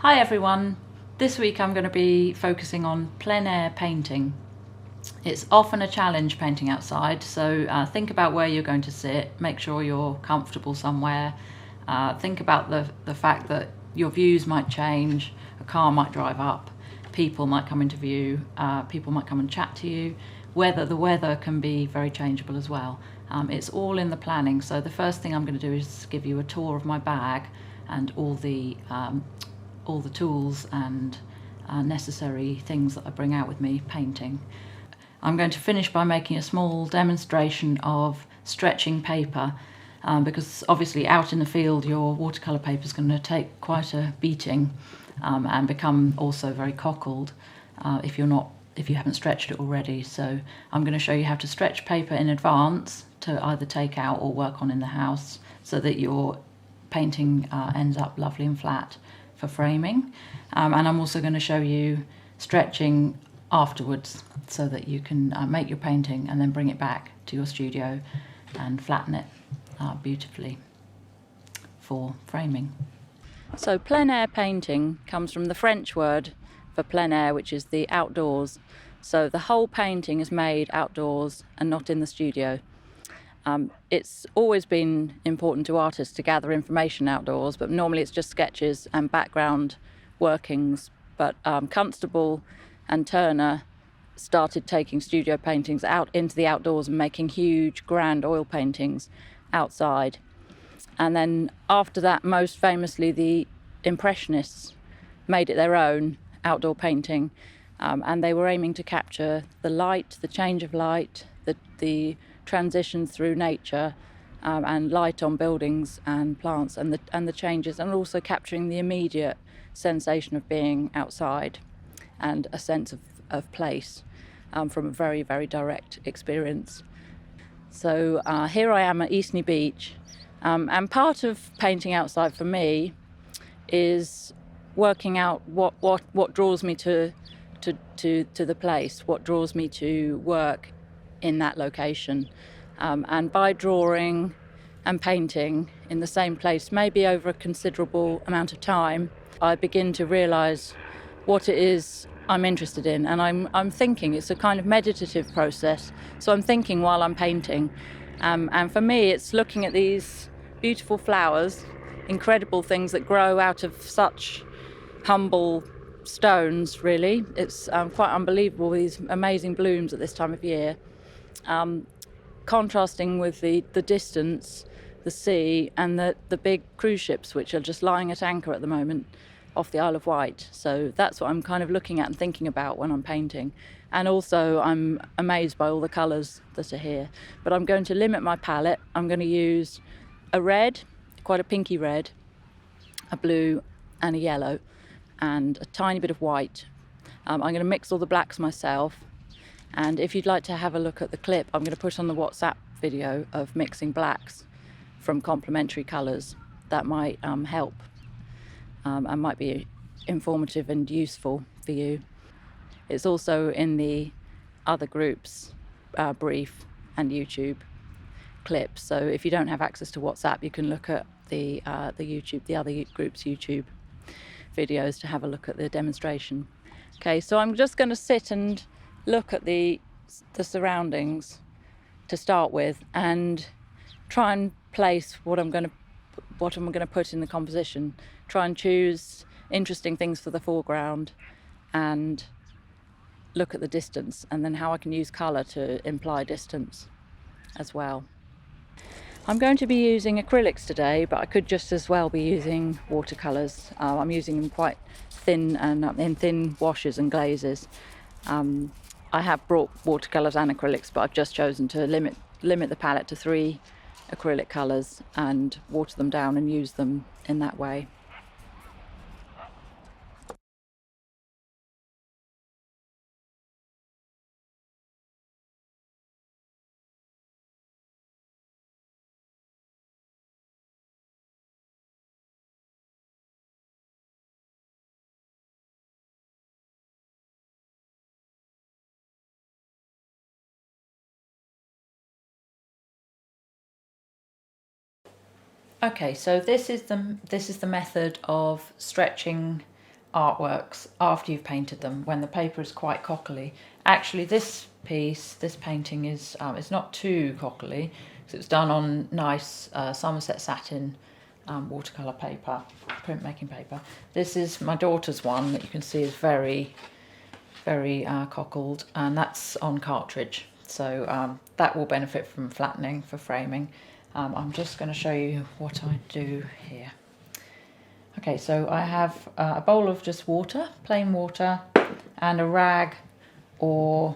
Hi everyone, this week I'm going to be focusing on plein air painting. It's often a challenge painting outside, so think about where you're going to sit, make sure you're comfortable somewhere, think about the fact that your views might change, a car might drive up, people might come into view, people might come and chat to you, the weather can be very changeable as well. It's all in the planning, so the first thing I'm going to do is give you a tour of my bag and all the tools and necessary things that I bring out with me painting. I'm going to finish by making a small demonstration of stretching paper because obviously out in the field your watercolour paper is going to take quite a beating and become also very cockled if you haven't stretched it already. So I'm going to show you how to stretch paper in advance to either take out or work on in the house so that your painting ends up lovely and flat for framing. And I'm also going to show you stretching afterwards so that you can make your painting and then bring it back to your studio and flatten it beautifully for framing. So plein air painting comes from the French word for plein air, which is the outdoors. So the whole painting is made outdoors and not in the studio. It's always been important to artists to gather information outdoors, but normally it's just sketches and background workings. But Constable and Turner started taking studio paintings out into the outdoors and making huge, grand oil paintings outside. And then after that, most famously, the Impressionists made it their own outdoor painting. And they were aiming to capture the light, the change of light, the transitions through nature, and light on buildings and plants and the changes, and also capturing the immediate sensation of being outside and a sense of place from a very, very direct experience. So here I am at Eastney Beach, and part of painting outside for me is working out what draws me to the place, what draws me to work in that location. And by drawing and painting in the same place, maybe over a considerable amount of time, I begin to realise what it is I'm interested in. And I'm thinking, it's a kind of meditative process. So I'm thinking while I'm painting. And for me, it's looking at these beautiful flowers, incredible things that grow out of such humble stones, really. It's quite unbelievable, these amazing blooms at this time of year. Contrasting with the distance, the sea, and the big cruise ships which are just lying at anchor at the moment off the Isle of Wight. So that's what I'm kind of looking at and thinking about when I'm painting. And also I'm amazed by all the colours that are here. But I'm going to limit my palette. I'm going to use a red, quite a pinky red, a blue and a yellow, and a tiny bit of white. I'm going to mix all the blacks myself. And if you'd like to have a look at the clip I'm going to put on the WhatsApp video of mixing blacks from complementary colours, that might help and might be informative and useful for you. It's also in the other groups brief and YouTube clips, so if you don't have access to WhatsApp you can look at the other groups' YouTube videos to have a look at the demonstration. Okay, so I'm just going to sit and look at the surroundings to start with and try and place what I'm going to put in the composition. Try and choose interesting things for the foreground and look at the distance, and then how I can use colour to imply distance as well. I'm going to be using acrylics today, but I could just as well be using watercolours. I'm using them quite thin and in thin washes and glazes. I have brought watercolours and acrylics, but I've just chosen to limit the palette to 3 acrylic colours and water them down and use them in that way. Okay, so this is the method of stretching artworks after you've painted them, when the paper is quite cockily. Actually, this painting is it's not too cockily, because it's done on nice Somerset satin watercolour paper, printmaking paper. This is my daughter's one that you can see is very, very cockled, and that's on cartridge. So that will benefit from flattening for framing. I'm just going to show you what I do here. Okay, so I have a bowl of just water, plain water, and a rag or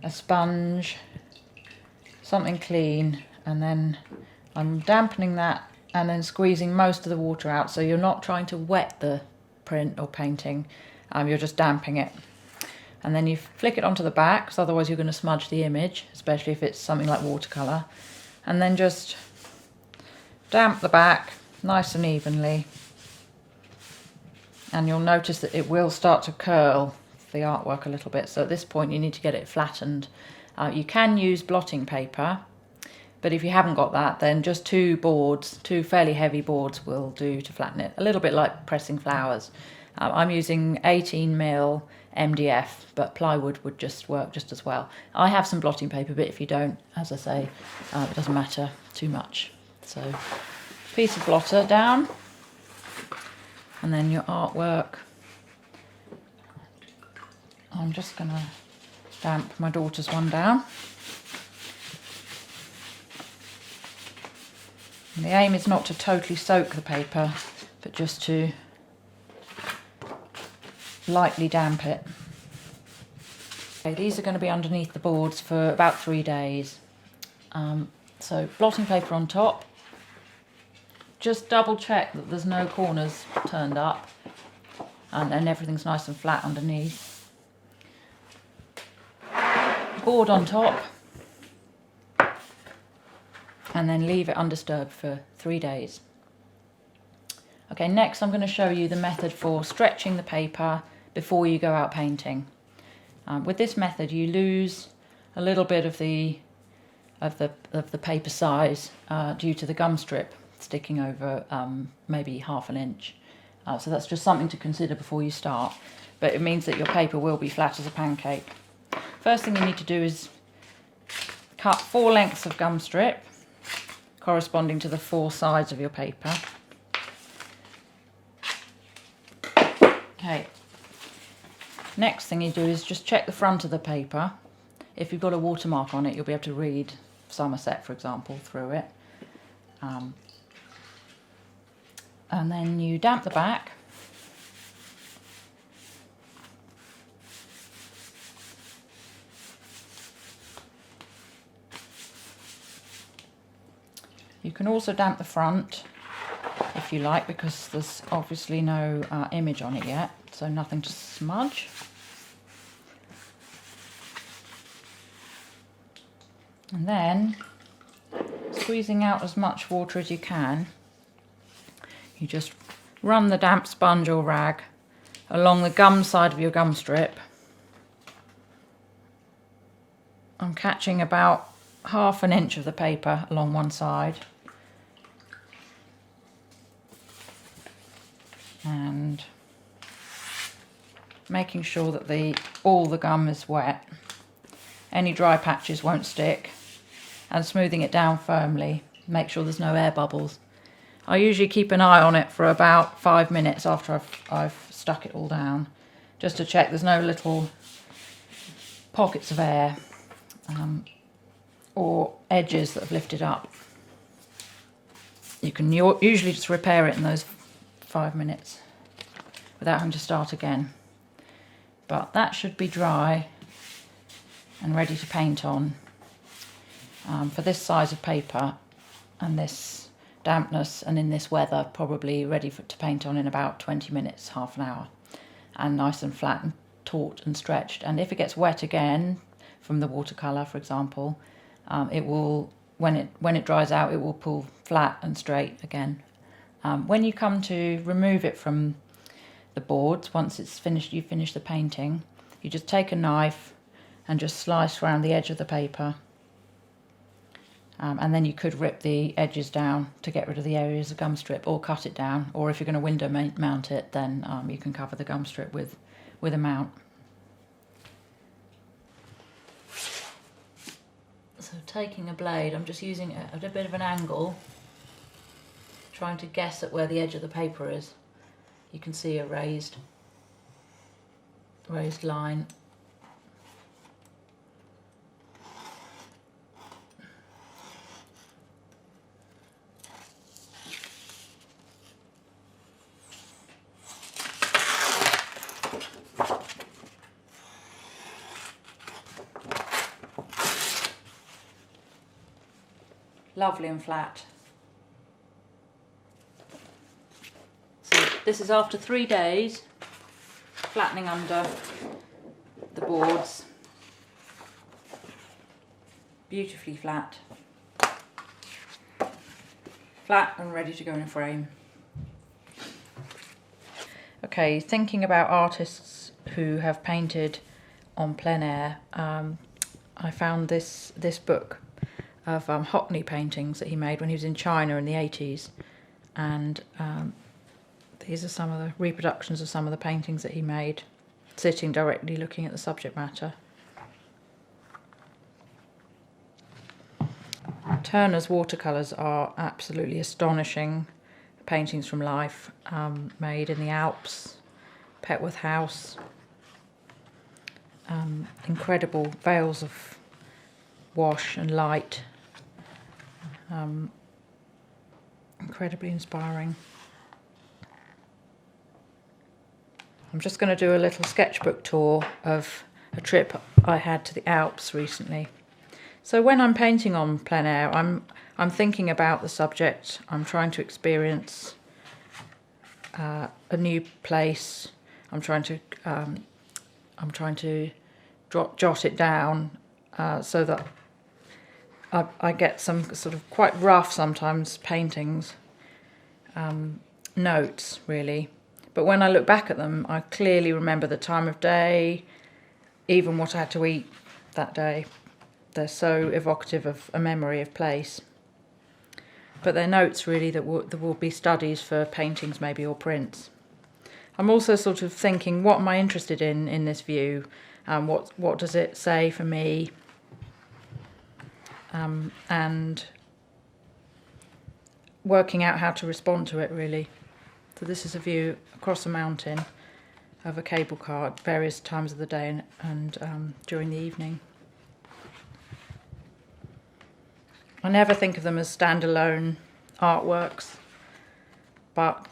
a sponge, something clean, and then I'm dampening that and then squeezing most of the water out, so you're not trying to wet the print or painting, you're just damping it. And then you flick it onto the back, because otherwise you're going to smudge the image, especially if it's something like watercolour. And then just damp the back nice and evenly. And you'll notice that it will start to curl the artwork a little bit. So at this point you need to get it flattened. You can use blotting paper, but if you haven't got that, then just two fairly heavy boards will do to flatten it. A little bit like pressing flowers. I'm using 18mm MDF, but plywood would just work just as well. I have some blotting paper, but if you don't, as I say, it doesn't matter too much. So piece of blotter down, and then your artwork. I'm just going to damp my daughter's one down. And the aim is not to totally soak the paper, but just to lightly damp it. Okay, these are going to be underneath the boards for about 3 days. So blotting paper on top. Just double check that there's no corners turned up, and then everything's nice and flat underneath. Board on top, and then leave it undisturbed for 3 days. Okay, next I'm going to show you the method for stretching the paper before you go out painting. With this method you lose a little bit of the paper size due to the gum strip sticking over maybe ½ an inch. So that's just something to consider before you start, but it means that your paper will be flat as a pancake. First thing you need to do is cut 4 lengths of gum strip corresponding to the 4 sides of your paper. Okay. Next thing you do is just check the front of the paper. If you've got a watermark on it, you'll be able to read Somerset, for example, through it. And then you damp the back. You can also damp the front if you like, because there's obviously no image on it yet, so nothing to smudge. And then, squeezing out as much water as you can, you just run the damp sponge or rag along the gum side of your gum strip. I'm catching about ½ an inch of the paper along one side, and making sure that all the gum is wet. Any dry patches won't stick, and smoothing it down firmly. Make sure there's no air bubbles. I usually keep an eye on it for about 5 minutes after I've stuck it all down, just to check there's no little pockets of air or edges that have lifted up. You can usually just repair it in those 5 minutes without having to start again. But that should be dry and ready to paint on. For this size of paper and this dampness and in this weather, probably ready to paint on in about 20 minutes, ½ an hour, and nice and flat and taut and stretched. And if it gets wet again from the watercolour, for example, it will, when it dries out, it will pull flat and straight again. When you come to remove it from the boards, once it's finished, you finish the painting, you just take a knife and just slice around the edge of the paper, And then you could rip the edges down to get rid of the areas of gum strip, or cut it down, or if you're going to window mount it, then you can cover the gum strip with a mount. So taking a blade, I'm just using it at a bit of an angle, trying to guess at where the edge of the paper is. You can see a raised line. Lovely and flat. So this is after 3 days, flattening under the boards. Beautifully flat. Flat and ready to go in a frame. Okay, thinking about artists who have painted on plein air, I found this book of Hockney paintings that he made when he was in China in the 80s, and these are some of the reproductions of some of the paintings that he made, sitting directly looking at the subject matter. Turner's watercolours are absolutely astonishing paintings from life, made in the Alps, Petworth House, incredible veils of wash and light. Incredibly inspiring. I'm just going to do a little sketchbook tour of a trip I had to the Alps recently. So when I'm painting on plein air, I'm thinking about the subject. I'm trying to experience a new place. I'm trying to jot it down so that I get some sort of quite rough sometimes paintings, notes really. But when I look back at them, I clearly remember the time of day, even what I had to eat that day. They're so evocative of a memory of place. But they're notes really that will be studies for paintings maybe, or prints. I'm also sort of thinking, what am I interested in this view? What does it say for me? And working out how to respond to it really. So this is a view across a mountain of a cable car at various times of the day and during the evening. I never think of them as standalone artworks, but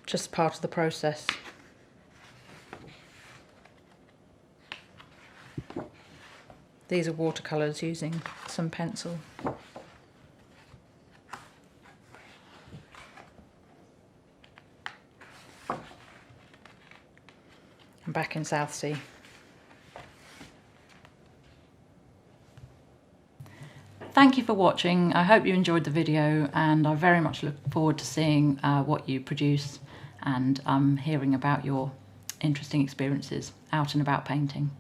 just part of the process. These are watercolours using some pencil. I'm back in Southsea. Thank you for watching. I hope you enjoyed the video, and I very much look forward to seeing what you produce and hearing about your interesting experiences out and about painting.